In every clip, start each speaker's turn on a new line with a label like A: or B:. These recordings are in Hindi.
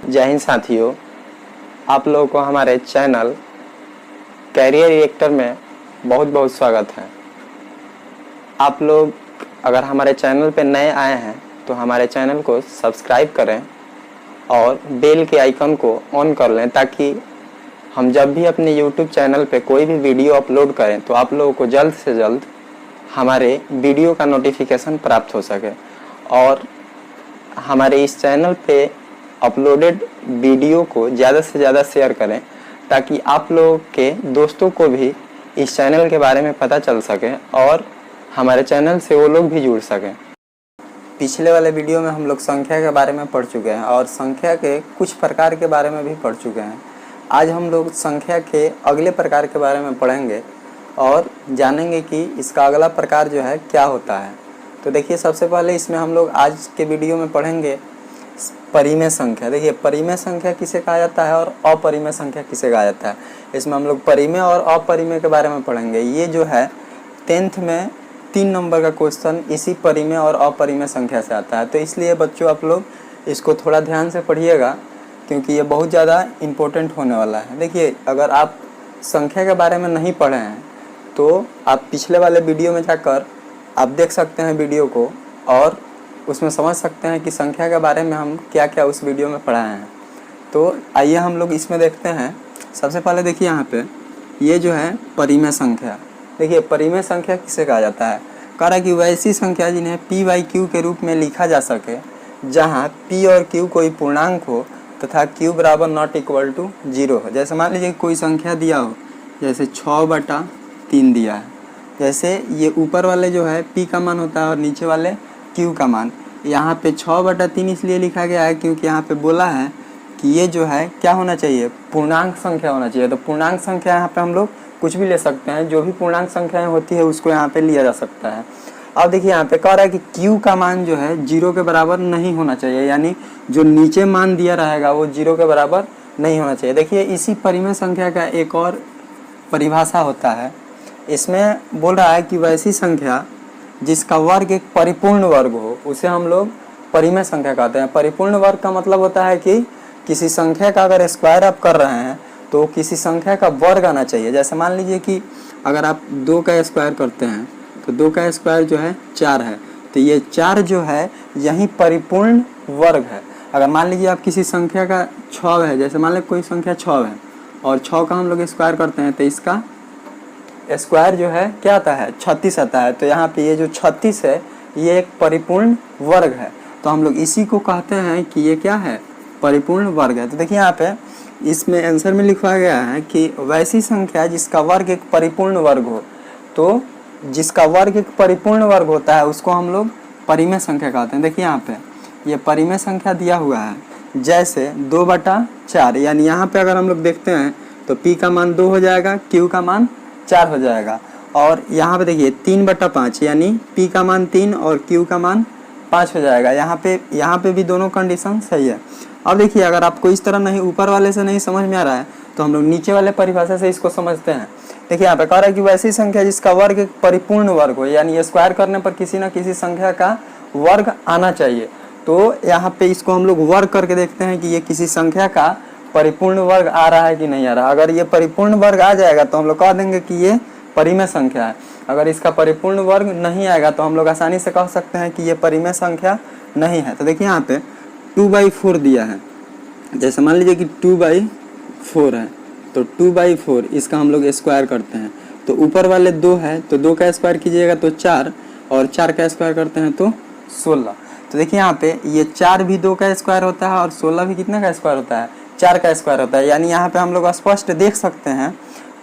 A: जय हिंद साथियों, आप लोगों को हमारे चैनल कैरियर रिएक्टर में बहुत बहुत स्वागत है। आप लोग अगर हमारे चैनल पे नए आए हैं तो हमारे चैनल को सब्सक्राइब करें और बेल के आइकन को ऑन कर लें ताकि हम जब भी अपने यूट्यूब चैनल पे कोई भी वीडियो अपलोड करें तो आप लोगों को जल्द से जल्द हमारे वीडियो का नोटिफिकेशन प्राप्त हो सके। और हमारे इस चैनल पे अपलोडेड वीडियो को ज़्यादा से ज़्यादा शेयर करें ताकि आप लोगों के दोस्तों को भी इस चैनल के बारे में पता चल सके और हमारे चैनल से वो लोग भी जुड़ सकें। पिछले वाले वीडियो में हम लोग संख्या के बारे में पढ़ चुके हैं और संख्या के कुछ प्रकार के बारे में भी पढ़ चुके हैं। आज हम लोग संख्या के अगले प्रकार के बारे में पढ़ेंगे और जानेंगे कि इसका अगला प्रकार जो है क्या होता है। तो देखिए, सबसे पहले इसमें हम लोग आज के वीडियो में पढ़ेंगे परिमेय संख्या। देखिए, परिमेय संख्या किसे कहा जाता है और अपरिमेय संख्या किसे कहा जाता है। इसमें हम लोग परिमेय और अपरिमेय के बारे में पढ़ेंगे। ये जो है 10th में 3 नंबर का क्वेश्चन इसी परिमेय और अपरिमेय संख्या से आता है। तो इसलिए बच्चों आप लोग इसको थोड़ा ध्यान से पढ़िएगा क्योंकि ये बहुत ज़्यादा इम्पोर्टेंट होने वाला है। देखिए, अगर आप संख्या के बारे में नहीं पढ़े हैं तो आप पिछले वाले वीडियो में जाकर आप देख सकते हैं वीडियो को और उसमें समझ सकते हैं कि संख्या के बारे में हम क्या क्या उस वीडियो में पढ़ाए हैं। तो आइए हम लोग इसमें देखते हैं। सबसे पहले देखिए, यहाँ पे ये जो है परिमेय संख्या। देखिए, परिमेय संख्या किसे कहा जाता है। कह रहा है कि वैसी संख्या जिन्हें p/q के रूप में लिखा जा सके जहाँ p और q कोई पूर्णांक हो तथा q बराबर नॉट इक्वल टू 0 हो। जैसे मान लीजिए कोई संख्या दिया हो, जैसे 6/3 दिया है। जैसे ये ऊपर वाले जो है p का मान होता है और नीचे वाले q का मान। यहाँ पे 6/3 इसलिए लिखा गया है क्योंकि यहाँ पे बोला है कि ये जो है क्या होना चाहिए, पूर्णांक संख्या होना चाहिए। तो पूर्णांक संख्या यहाँ पे हम लोग कुछ भी ले सकते हैं, जो भी पूर्णांक संख्याएं होती है उसको यहाँ पे लिया जा सकता है। अब देखिए, यहाँ पे कह रहा है कि q का मान जो है 0 के बराबर नहीं होना चाहिए, यानी जो नीचे मान दिया रहेगा वो 0 के बराबर नहीं होना चाहिए। देखिए, इसी परिमेय संख्या का एक और परिभाषा होता है। इसमें बोल रहा है कि वैसी संख्या जिसका वर्ग एक परिपूर्ण वर्ग हो उसे हम लोग परिमेय संख्या कहते हैं। परिपूर्ण वर्ग का मतलब होता है कि किसी संख्या का अगर स्क्वायर आप कर रहे हैं तो किसी संख्या का वर्ग आना चाहिए। जैसे मान लीजिए कि अगर आप 2 का स्क्वायर करते हैं तो 2 का स्क्वायर जो है 4 है, तो ये 4 जो है यही परिपूर्ण वर्ग है। अगर मान लीजिए आप किसी संख्या का 6 है, जैसे मान लीजिए कोई संख्या 6 है और 6 का हम लोग स्क्वायर करते हैं तो इसका स्क्वायर जो है क्या आता है, 36 आता है। तो यहाँ पे ये जो 36 है ये एक परिपूर्ण वर्ग है। तो हम लोग इसी को कहते हैं कि ये क्या है, परिपूर्ण वर्ग है। तो देखिए, यहाँ पे इसमें आंसर में लिखा गया है कि वैसी संख्या जिसका वर्ग एक परिपूर्ण वर्ग हो। तो जिसका वर्ग एक परिपूर्ण वर्ग होता है उसको हम लोग परिमेय संख्या कहते हैं। देखिए, यहाँ पे ये परिमेय संख्या दिया हुआ है, जैसे 2/4, यानी यहाँ पे अगर हम लोग देखते हैं तो p का मान 2 हो जाएगा, q का मान 4 हो जाएगा। और यहाँ पे देखिए 3/5, यानी p का मान 3 और q का मान 5 हो जाएगा। यहाँ पे भी दोनों कंडीशन सही है। अब देखिए, अगर आपको इस तरह नहीं, ऊपर वाले से नहीं समझ में आ रहा है तो हम लोग नीचे वाले परिभाषा से इसको समझते हैं। देखिए, यहाँ पे कह रहा है कि वैसी संख्या जिसका वर्ग एक परिपूर्ण वर्ग हो, यानी स्क्वायर करने पर किसी न किसी संख्या का वर्ग आना चाहिए। तो यहाँ पे इसको हम लोग वर्ग करके देखते हैं कि ये किसी संख्या का परिपूर्ण वर्ग आ रहा है कि नहीं आ रहा। अगर ये परिपूर्ण वर्ग आ जाएगा तो हम लोग कह देंगे कि ये परिमेय संख्या है। अगर इसका परिपूर्ण वर्ग नहीं आएगा तो हम लोग आसानी से कह सकते हैं कि ये परिमेय संख्या नहीं है। तो देखिए, यहाँ पे 2/4 दिया है। जैसे मान लीजिए कि 2/4 है तो 2/4 इसका हम लोग स्क्वायर करते हैं तो ऊपर वाले 2 है तो 2 का स्क्वायर कीजिएगा तो 4 और 4 का स्क्वायर करते हैं तो 16। तो देखिए, यहाँ पे ये 4 भी 2 का स्क्वायर होता है और 16 भी कितने का स्क्वायर होता है, 4 का स्क्वायर होता है। यानी यहाँ पे हम लोग स्पष्ट देख सकते हैं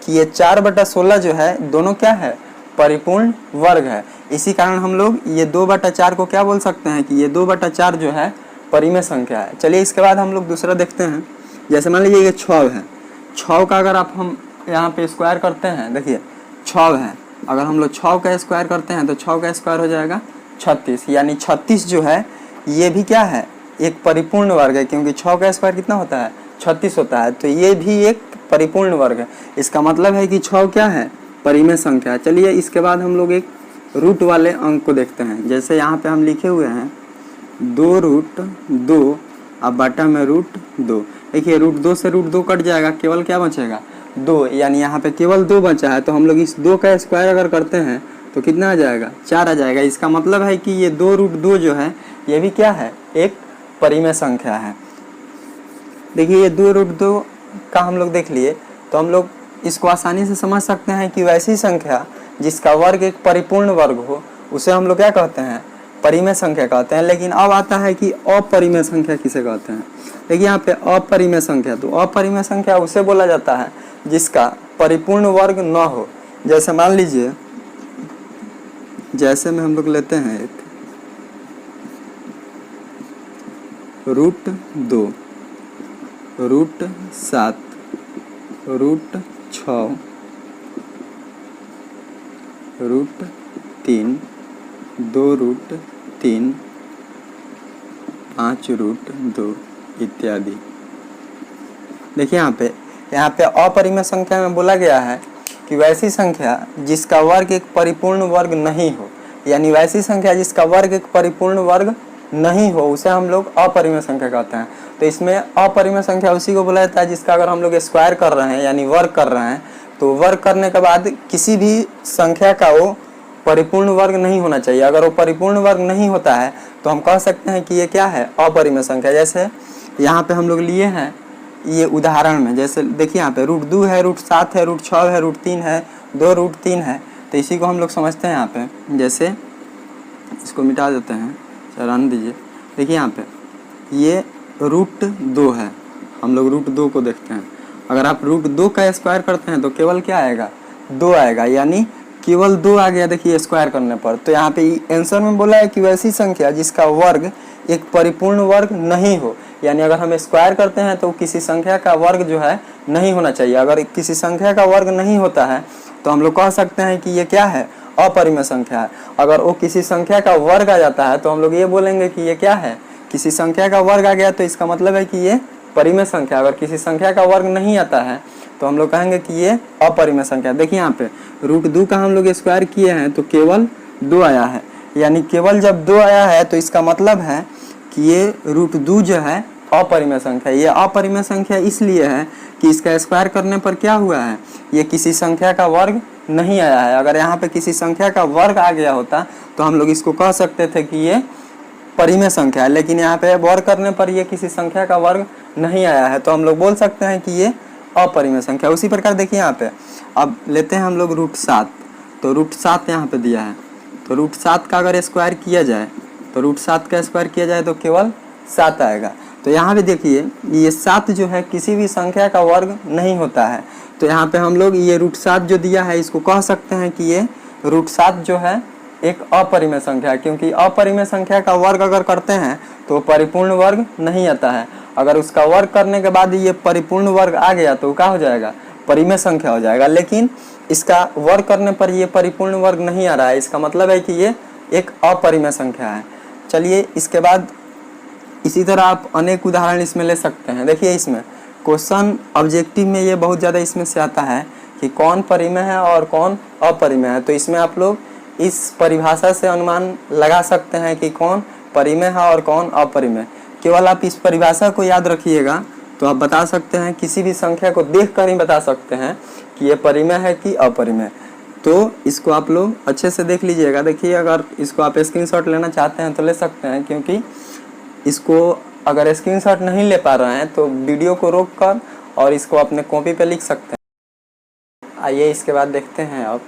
A: कि ये 4/16 जो है दोनों क्या है, परिपूर्ण वर्ग है। इसी कारण हम लोग ये 2/4 को क्या बोल सकते हैं कि ये 2/4 जो है परिमेय संख्या है। चलिए, इसके बाद हम लोग दूसरा देखते हैं। जैसे मान लीजिए ये 6 है, 6 का अगर हम यहाँ पे स्क्वायर करते हैं, देखिए 6 है, अगर हम लोग 6 का स्क्वायर करते हैं तो 6 का स्क्वायर हो जाएगा 36, यानी 36 जो है ये भी क्या है, एक परिपूर्ण वर्ग है क्योंकि 6 का स्क्वायर कितना होता है, 36 होता है। तो ये भी एक परिपूर्ण वर्ग है। इसका मतलब है कि 6 क्या है, परिमेय संख्या है। चलिए, इसके बाद हम लोग एक रूट वाले अंक को देखते हैं। जैसे यहाँ पे हम लिखे हुए हैं 2√2 अब बटा में √2। देखिए √2 से √2 कट जाएगा, केवल क्या बचेगा 2, यानी यहाँ पे केवल 2 बचा है। तो हम लोग इस 2 का स्क्वायर अगर करते हैं तो कितना आ जाएगा 4 आ जाएगा। इसका मतलब है कि ये 2√2 जो है ये भी क्या है, एक परिमेय संख्या है। देखिए ये 2√2 का हम लोग देख लिए, तो हम लोग इसको आसानी से समझ सकते हैं कि वैसी संख्या जिसका वर्ग एक परिपूर्ण वर्ग हो उसे हम लोग क्या कहते हैं, परिमेय संख्या कहते हैं। लेकिन अब आता है कि अपरिमेय संख्या किसे कहते हैं। देखिए यहाँ पे अपरिमेय संख्या, तो अपरिमेय संख्या उसे बोला जाता है जिसका परिपूर्ण वर्ग न हो। जैसे मान लीजिए, जैसे में हम लोग लेते हैं एक √2, √7, √6, √3, 2√3, 5√2 इत्यादि। देखिए यहाँ पे अपरिमेय संख्या में बोला गया है कि वैसी संख्या जिसका वर्ग एक परिपूर्ण वर्ग नहीं हो, यानी वैसी संख्या जिसका वर्ग एक परिपूर्ण वर्ग नहीं हो उसे हम लोग अपरिमेय संख्या कहते हैं। तो इसमें अपरिमेय संख्या उसी को बोला जाता है जिसका अगर हम लोग स्क्वायर कर रहे हैं यानी वर्ग कर रहे हैं, तो वर्ग करने के बाद किसी भी संख्या का वो परिपूर्ण वर्ग नहीं होना चाहिए। अगर वो परिपूर्ण वर्ग नहीं होता है तो हम कह सकते हैं कि ये क्या है, अपरिमेय संख्या। जैसे यहाँ पे हम लोग लिए हैं ये उदाहरण में, जैसे देखिए यहाँ पे √2 है, √7 है, √6 है, √3 है, 2√3 है। तो इसी को हम लोग समझते हैं यहाँ पे, जैसे इसको मिटा देते हैं, रहने दीजिए। देखिए यहाँ पे ये √2 है, हम लोग √2 को देखते हैं। अगर आप √2 का स्क्वायर करते हैं तो केवल क्या आएगा, 2 आएगा, यानी केवल 2 आ गया। देखिए स्क्वायर करने पर, तो यहाँ पे आंसर में बोला है कि वैसी संख्या जिसका वर्ग एक परिपूर्ण वर्ग नहीं हो, यानी अगर हम स्क्वायर करते हैं तो किसी संख्या का वर्ग जो है नहीं होना चाहिए। अगर किसी संख्या का वर्ग नहीं होता है तो हम लोग कह सकते हैं कि ये क्या है, अपरिमेय संख्या है। अगर वो किसी संख्या का वर्ग आ जाता है तो हम लोग ये बोलेंगे कि ये क्या है, किसी संख्या का वर्ग आ गया, तो इसका मतलब है कि ये परिमेय संख्या। अगर किसी संख्या का वर्ग नहीं आता है तो हम लोग कहेंगे कि ये अपरिमेय संख्या। देखिए यहाँ पे √2 का हम लोग स्क्वायर किए हैं तो केवल 2 आया है, यानी केवल जब 2 आया है तो इसका मतलब है कि ये √2 जो है अपरिमेय संख्या। ये अपरिमेय संख्या इसलिए है कि इसका स्क्वायर करने पर क्या हुआ है, ये किसी संख्या का वर्ग नहीं आया है। अगर यहाँ पे किसी संख्या का वर्ग आ गया होता तो हम लोग इसको कह सकते थे कि ये परिमेय संख्या है, लेकिन यहाँ पे वर्ग करने पर ये किसी संख्या का वर्ग नहीं आया है, तो हम लोग बोल सकते हैं कि ये अपरिमेय संख्या। उसी प्रकार देखिए यहाँ पे अब लेते हैं हम लोग √7, तो √7 यहाँ पे दिया है, तो √7 का अगर स्क्वायर किया जाए तो √7 का स्क्वायर किया जाए तो केवल 7 आएगा। तो यहाँ पे देखिए ये 7 जो है किसी भी संख्या का वर्ग नहीं होता है, तो यहाँ पे हम लोग ये √7 जो दिया है इसको कह सकते हैं कि ये √7 जो है एक अपरिमेय संख्या है, क्योंकि अपरिमेय संख्या का वर्ग अगर करते हैं तो परिपूर्ण वर्ग नहीं आता है। अगर उसका वर्ग करने के बाद ये परिपूर्ण वर्ग आ गया तो क्या हो जाएगा, परिमेय संख्या हो जाएगा। लेकिन इसका वर्ग करने पर ये परिपूर्ण वर्ग नहीं आ रहा है, इसका मतलब है कि ये एक अपरिमेय संख्या है। चलिए इसके बाद इसी तरह आप अनेक उदाहरण इसमें ले सकते हैं। देखिए इसमें क्वेश्चन ऑब्जेक्टिव में ये बहुत ज़्यादा इसमें से आता है कि कौन परिमेय है और कौन अपरिमेय है। तो इसमें आप लोग इस परिभाषा से अनुमान लगा सकते हैं कि कौन परिमेय है और कौन अपरिमेय। केवल आप इस परिभाषा को याद रखिएगा तो आप बता सकते हैं, किसी भी संख्या को देखकर ही बता सकते हैं कि ये परिमेय है कि अपरिमेय। तो इसको आप लोग अच्छे से देख लीजिएगा। देखिए अगर इसको आप स्क्रीनशॉट लेना चाहते हैं तो ले सकते हैं, क्योंकि इसको अगर स्क्रीनशॉट नहीं ले पा रहे हैं तो वीडियो को रोक कर और इसको अपने कॉपी पे लिख सकते हैं। आइए इसके बाद देखते हैं अब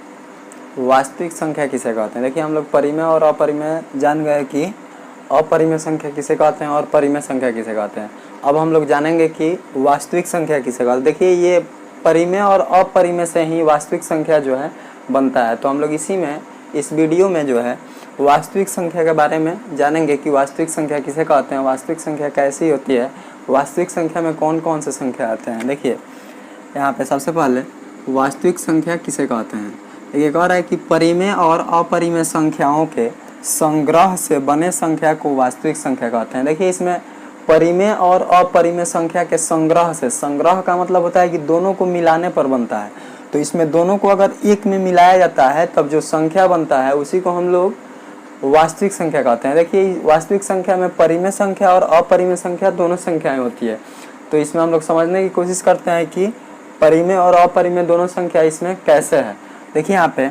A: वास्तविक संख्या किसे कहते हैं। देखिए हम लोग परिमेय और अपरिमेय जान गए कि अपरिमेय संख्या किसे कहते हैं और परिमेय संख्या किसे कहते हैं। अब हम लोग जानेंगे कि वास्तविक संख्या किसे कहते हैं। देखिए ये परिमेय और अपरिमेय से ही वास्तविक संख्या जो है बनता है। तो हम लोग इसी में इस वीडियो में जो है वास्तविक संख्या के बारे में जानेंगे कि वास्तविक संख्या किसे कहते हैं, वास्तविक संख्या कैसी होती है, वास्तविक संख्या में कौन कौन से संख्या आते हैं। देखिए यहाँ पे सबसे पहले वास्तविक संख्या किसे कहते हैं। ये कह रहा है कि परिमेय और अपरिमेय संख्याओं के संग्रह से बने संख्या को वास्तविक संख्या कहते हैं। देखिए इसमें परिमेय और अपरिमेय संख्या के संग्रह से, संग्रह का मतलब होता है कि दोनों को मिलाने पर बनता है। तो इसमें दोनों को अगर एक में मिलाया जाता है तब जो संख्या बनता है उसी को हम लोग वास्तविक संख्या कहते हैं। देखिए वास्तविक संख्या में परिमेय संख्या और अपरिमेय संख्या दोनों संख्याएं होती है। तो इसमें हम लोग समझने की कोशिश करते हैं कि परिमेय और अपरिमेय दोनों संख्या इसमें कैसे है। देखिए यहाँ पे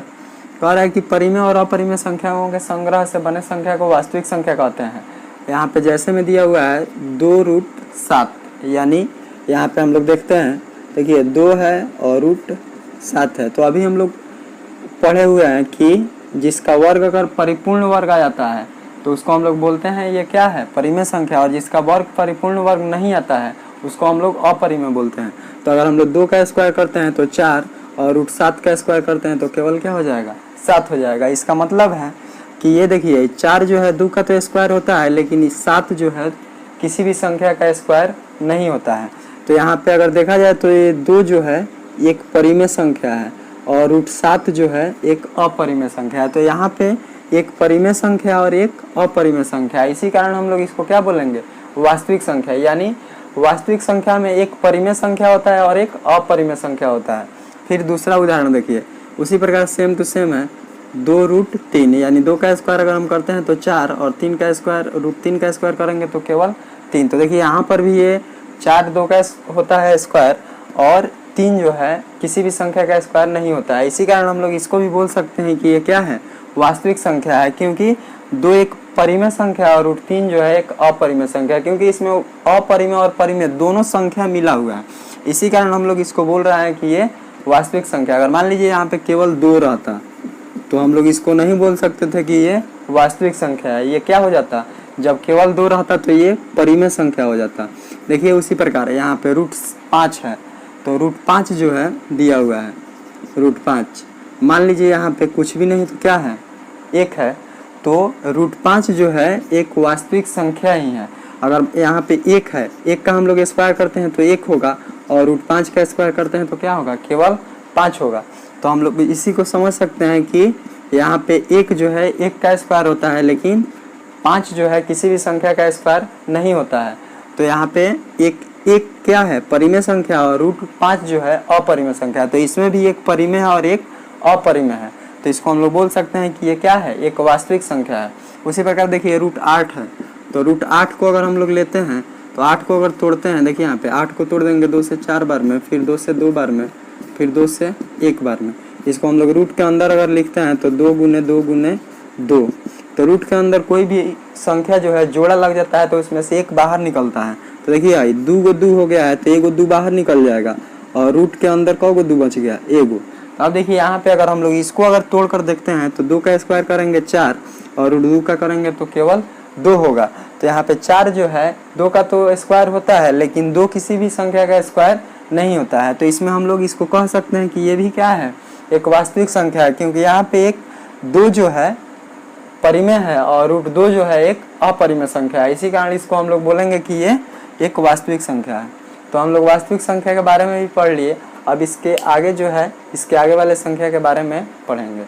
A: कह रहा है कि परिमेय और अपरिमेय संख्याओं के संग्रह से बने संख्या को वास्तविक संख्या कहते हैं। यहाँ पे जैसे में दिया हुआ है 2√7, यानी यहाँ पे हम लोग देखते हैं, देखिए 2 है और √7 है। तो अभी हम लोग पढ़े हुए हैं कि जिसका वर्ग अगर परिपूर्ण वर्ग आ जाता है तो उसको हम लोग बोलते हैं ये क्या है, परिमेय संख्या, और जिसका वर्ग परिपूर्ण वर्ग नहीं आता है उसको हम लोग अपरिमेय बोलते हैं। तो अगर हम लोग 2 का स्क्वायर करते हैं तो 4 और √7 का स्क्वायर करते हैं तो केवल क्या हो जाएगा, 7 हो जाएगा। इसका मतलब है कि ये देखिए 4 जो है 2 का तो स्क्वायर होता है, लेकिन 7 जो है किसी भी संख्या का स्क्वायर नहीं होता है। तो यहाँ पे अगर देखा जाए तो ये 2 जो है एक परिमेय संख्या है और √7 जो है एक अपरिमेय संख्या है। तो यहाँ पे एक परिमेय संख्या और एक अपरिमेय संख्या है, इसी कारण हम लोग इसको क्या बोलेंगे, वास्तविक संख्या। यानी वास्तविक संख्या में एक परिमेय संख्या होता है और एक अपरिमेय संख्या होता है। फिर दूसरा उदाहरण देखिए, उसी प्रकार सेम टू सेम है 2√3, यानी 2 का स्क्वायर अगर हम करते हैं तो 4 और 3 का स्क्वायर √3 का स्क्वायर करेंगे तो केवल 3। तो देखिए यहाँ पर भी ये 4 2 का होता है स्क्वायर और 3 जो है किसी भी संख्या का स्क्वायर नहीं होता है। इसी कारण हम लोग इसको भी बोल सकते हैं कि ये क्या है, वास्तविक संख्या है, क्योंकि 2 एक परिमेय संख्या और √3 जो है एक अपरिमेय संख्या है, क्योंकि इसमें अपरिमेय और परिमेय दोनों संख्या मिला हुआ है। इसी कारण हम लोग इसको बोल रहे हैं कि ये वास्तविक संख्या। अगर मान लीजिए यहाँ पे केवल 2 रहता तो हम लोग इसको नहीं बोल सकते थे कि ये वास्तविक संख्या है। ये क्या हो जाता, जब केवल 2 रहता तो ये परिमेय संख्या हो जाता। देखिए उसी प्रकार यहाँ पे √5 है, तो √5 जो है दिया हुआ है, √5 मान लीजिए यहाँ पे कुछ भी नहीं तो क्या है, 1 है, तो √5 जो है एक वास्तविक संख्या ही है। अगर यहाँ पे 1 है, 1 का हम लोग स्क्वायर करते हैं तो 1 होगा और √5 का स्क्वायर करते हैं तो क्या होगा, केवल 5 होगा। तो हम लोग इसी को समझ सकते हैं कि यहाँ पे 1 जो है 1 का स्क्वायर होता है, लेकिन 5 जो है किसी भी संख्या का स्क्वायर नहीं होता है। तो यहाँ पे एक क्या है, परिमेय संख्या, और √5 जो है अपरिमेय संख्या। तो इसमें भी एक परिमेय है और एक अपरिमेय है। तो इसको हम लोग बोल सकते हैं कि ये क्या है, एक वास्तविक संख्या है। उसी प्रकार देखिए √8 है, तो √8 को अगर हम लोग लेते हैं तो 8 को अगर तोड़ते हैं, देखिए यहाँ पे 8 को तोड़ देंगे 2 से 4 बार में, फिर 2 से 2 बार में, फिर 2 से 1 बार में। इसको हम लोग रूट के अंदर अगर लिखते हैं तो 2 गुने 2 गुने 2। तो रूट के अंदर कोई भी संख्या जो है जोड़ा लग जाता है तो उसमें से 1 बाहर निकलता है। तो देखिए आई 2 गो 2 हो गया है तो 1 गो 2 बाहर निकल जाएगा और रूट के अंदर कौ गो 2 बच गया, 1 गो। तो अब देखिए यहाँ पे अगर हम लोग इसको अगर तोड़ कर देखते हैं तो 2 का स्क्वायर करेंगे 4 और रूट 2 का करेंगे तो केवल 2 होगा। तो यहाँ पे 4 जो है 2 का तो स्क्वायर होता है, लेकिन 2 किसी भी संख्या का स्क्वायर नहीं होता है। तो इसमें हम लोग इसको कह सकते हैं कि ये भी क्या है, एक वास्तविक संख्या है, क्योंकि यहाँ पे एक 2 जो है परिमेय है और रूट 2 जो है एक अपरिमेय संख्या है। इसी कारण इसको हम लोग बोलेंगे कि ये एक वास्तविक संख्या है। तो हम लोग वास्तविक संख्या के बारे में भी पढ़ लिए। अब इसके आगे जो है, इसके आगे वाले संख्या के बारे में पढ़ेंगे।